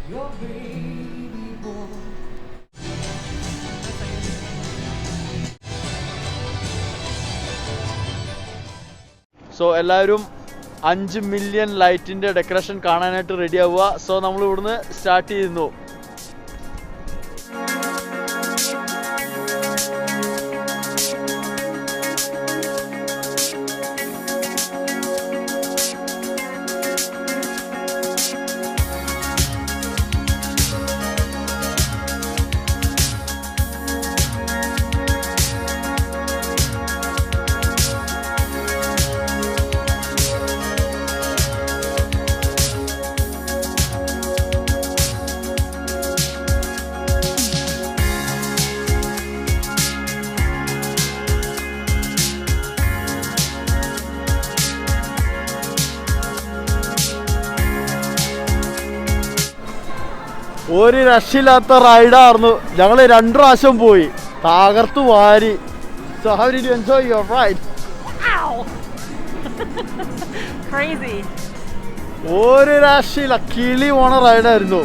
So എല്ലാവരും 5 million ലൈറ്റിന്റെ decoration കാണാനായിട്ട് റെഡി ആവുക. സോ നമ്മൾ ഇവിടുന്ന് സ്റ്റാർട്ട് ചെയ്യുന്നു. ഒരു രക്ഷയില്ലാത്ത റൈഡായിരുന്നു. ഞങ്ങൾ 2 പ്രാവശ്യം പോയി, തകർത്തു വാരി. So how did you enjoy your ride? Crazy. ഒരു രക്ഷയില്ല, കിളി പോണ റൈഡായിരുന്നു.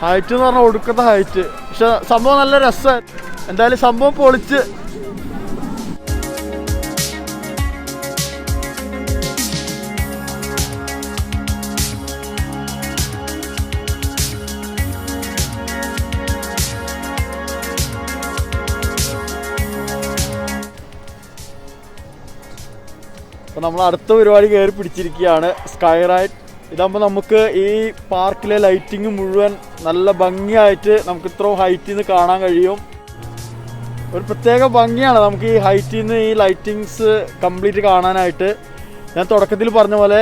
ഹൈറ്റ് എന്ന് പറഞ്ഞാൽ ഒടുക്കത്തെ ഹൈറ്റ്. പക്ഷെ സംഭവം നല്ല രസമായിരുന്നു. എന്തായാലും സംഭവം പൊളിച്ച്. അപ്പോൾ നമ്മൾ അടുത്ത പരിപാടി കയറി പിടിച്ചിരിക്കുകയാണ്, സ്കൈ റൈഡ്. ഇതാകുമ്പോൾ നമുക്ക് ഈ പാർക്കിലെ ലൈറ്റിങ് മുഴുവൻ നല്ല ഭംഗിയായിട്ട് നമുക്ക് ഇത്ര ഹൈറ്റിൽ നിന്ന് കാണാൻ കഴിയും. ഒരു പ്രത്യേക ഭംഗിയാണ് നമുക്ക് ഈ ഹൈറ്റിൽ നിന്ന് ഈ ലൈറ്റിങ്സ് കംപ്ലീറ്റ് കാണാനായിട്ട്. ഞാൻ തുടക്കത്തിൽ പറഞ്ഞ പോലെ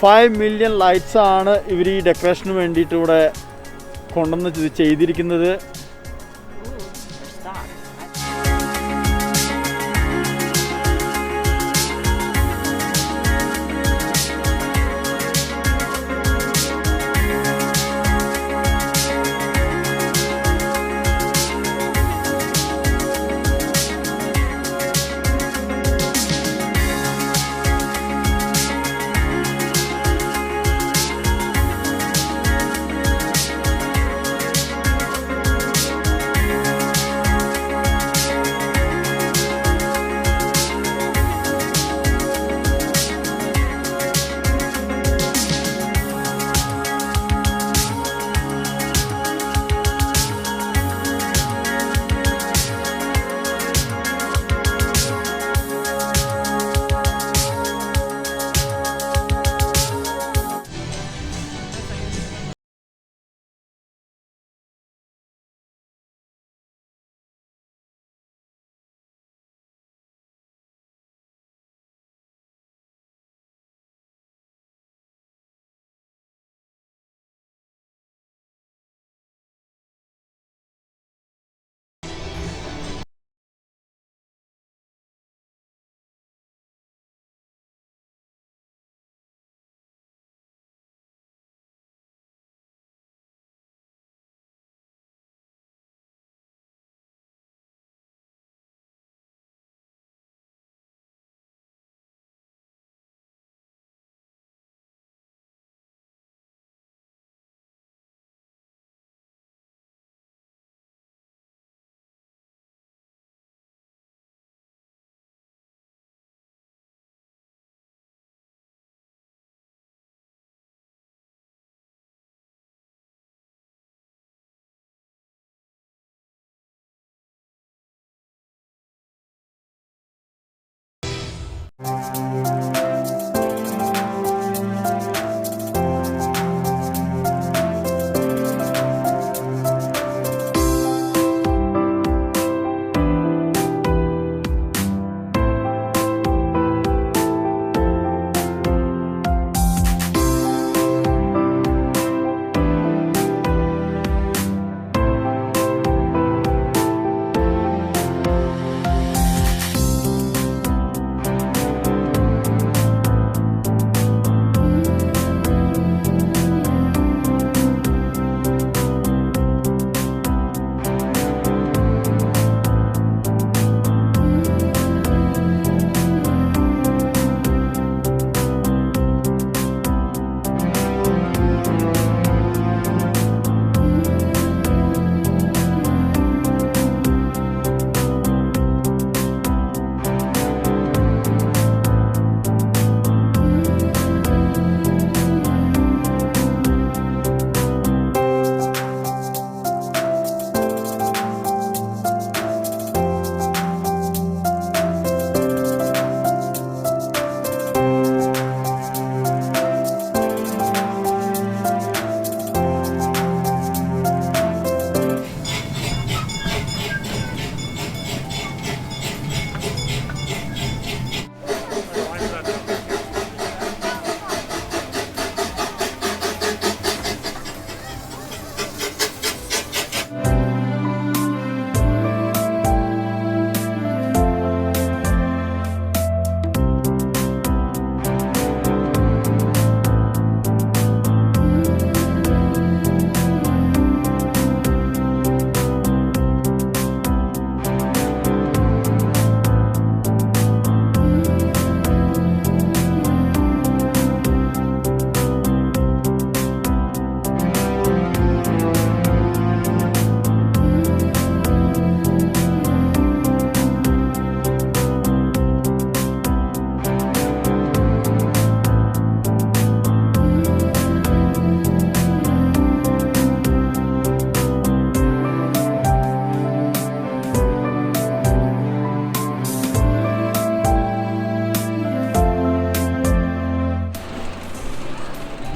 5 മില്യൺ ലൈറ്റ്സ് ആണ് ഇവർ ഈ ഡെക്കറേഷന് വേണ്ടിയിട്ട് ഇവിടെ കൊണ്ടുവന്ന് ചെയ്തിരിക്കുന്നത്.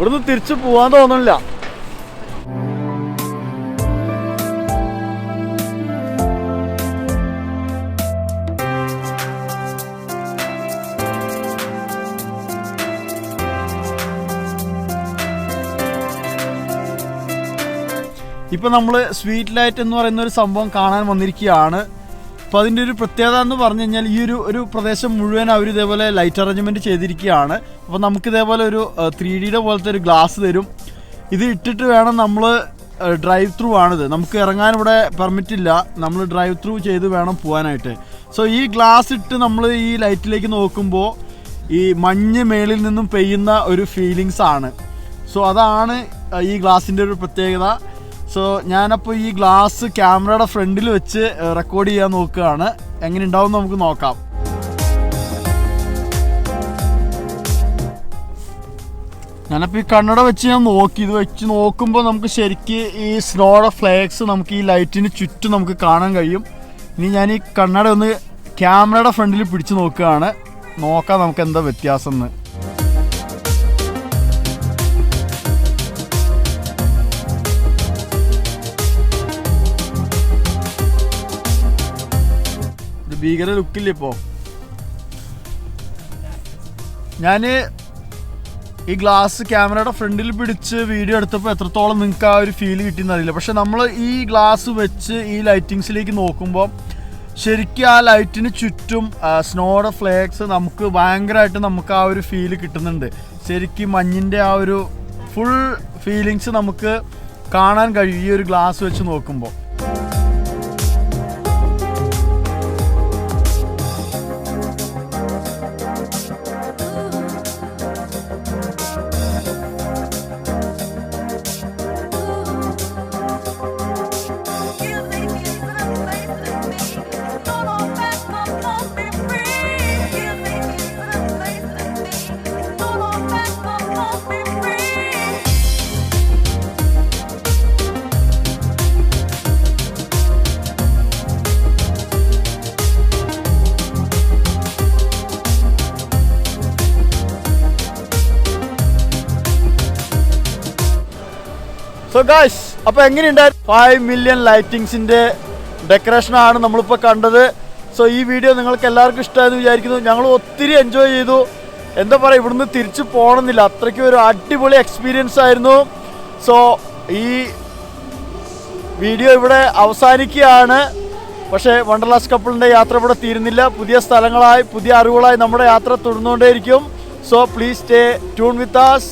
ഇവിടുന്ന് തിരിച്ചു പോകാൻ തോന്നുന്നില്ല. ഇപ്പം നമ്മൾ സ്വീറ്റ് ലൈറ്റ് എന്ന് പറയുന്ന ഒരു സംഭവം കാണാൻ വന്നിരിക്കുകയാണ്. അപ്പോൾ അതിൻ്റെ ഒരു പ്രത്യേകത എന്ന് പറഞ്ഞു കഴിഞ്ഞാൽ ഈ ഒരു പ്രദേശം മുഴുവൻ അവർ ഇതേപോലെ ലൈറ്റ് അറേഞ്ച്മെൻറ്റ് ചെയ്തിരിക്കുകയാണ്. അപ്പോൾ നമുക്ക് ഇതേപോലെ ഒരു 3D പോലത്തെ ഒരു ഗ്ലാസ് തരും. ഇത് ഇട്ടിട്ട് വേണം നമ്മൾ ഡ്രൈവ് ത്രൂ ആണിത്. നമുക്ക് ഇറങ്ങാൻ ഇവിടെ പെർമിറ്റ് ഇല്ല. നമ്മൾ ഡ്രൈവ് ത്രൂ ചെയ്ത് വേണം പോകാനായിട്ട്. സോ ഈ ഗ്ലാസ് ഇട്ട് നമ്മൾ ഈ ലൈറ്റിലേക്ക് നോക്കുമ്പോൾ ഈ മഞ്ഞ് മേളിൽ നിന്നും പെയ്യുന്ന ഒരു ഫീലിങ്സ് ആണ്. സോ അതാണ് ഈ ഗ്ലാസിൻ്റെ ഒരു പ്രത്യേകത. സോ ഞാനപ്പോൾ ഈ ഗ്ലാസ് ക്യാമറയുടെ ഫ്രണ്ടിൽ വെച്ച് റെക്കോർഡ് ചെയ്യാൻ നോക്കുകയാണ്. എങ്ങനെ ഉണ്ടാവും നമുക്ക് നോക്കാം. ഞാനപ്പോൾ ഈ കണ്ണട വെച്ച് ഞാൻ നോക്കി. ഇത് വെച്ച് നോക്കുമ്പോൾ നമുക്ക് ശരിക്ക് ഈ സ്നോയുടെ ഫ്ലേക്സ് നമുക്ക് ഈ ലൈറ്റിന് ചുറ്റും നമുക്ക് കാണാൻ കഴിയും. ഇനി ഞാൻ ഈ കണ്ണട ഒന്ന് ക്യാമറയുടെ ഫ്രണ്ടിൽ പിടിച്ച് നോക്കുകയാണ്. നോക്കാം നമുക്ക് എന്താ വ്യത്യാസം എന്ന്. ഭീകര ലുക്കില്ല. ഇപ്പോൾ ഞാൻ ഈ ഗ്ലാസ് ക്യാമറയുടെ ഫ്രണ്ടിൽ പിടിച്ച് വീഡിയോ എടുത്തപ്പോൾ എത്രത്തോളം നിങ്ങൾക്ക് ആ ഒരു ഫീൽ കിട്ടിയെന്ന് അറിയില്ല. പക്ഷെ നമ്മൾ ഈ ഗ്ലാസ് വെച്ച് ഈ ലൈറ്റിങ്സിലേക്ക് നോക്കുമ്പോൾ ശരിക്കും ആ ലൈറ്റിന് ചുറ്റും സ്നോയുടെ ഫ്ലേക്സ് നമുക്ക് ഭയങ്കരമായിട്ട് നമുക്ക് ആ ഒരു ഫീൽ കിട്ടുന്നുണ്ട്. ശരിക്കും മഞ്ഞിൻ്റെ ആ ഒരു ഫുൾ ഫീലിങ്സ് നമുക്ക് കാണാൻ കഴിയും ഈ ഒരു ഗ്ലാസ് വെച്ച് നോക്കുമ്പോൾ. സോ ഗായ്സ്, അപ്പോൾ എങ്ങനെയുണ്ടായിരുന്നു 5 മില്യൺ ലൈറ്റിങ്സിൻ്റെ ഡെക്കറേഷനാണ് നമ്മളിപ്പോൾ കണ്ടത്. സോ ഈ വീഡിയോ നിങ്ങൾക്ക് എല്ലാവർക്കും ഇഷ്ടമായെന്ന് വിചാരിക്കുന്നു. ഞങ്ങൾ ഒത്തിരി എൻജോയ് ചെയ്തു. എന്താ പറയുക, ഇവിടുന്ന് തിരിച്ചു പോകണമെന്നില്ല, അത്രയ്ക്കും ഒരു അടിപൊളി എക്സ്പീരിയൻസ് ആയിരുന്നു. സോ ഈ വീഡിയോ ഇവിടെ അവസാനിക്കുകയാണ്. പക്ഷേ വണ്ടർലാസ്റ്റ് കപ്പിളിൻ്റെ യാത്ര ഇവിടെ തീരുന്നില്ല. പുതിയ സ്ഥലങ്ങളായി പുതിയ അറിവുകളായി നമ്മുടെ യാത്ര തുടർന്നുകൊണ്ടേയിരിക്കും. So please stay tune with us.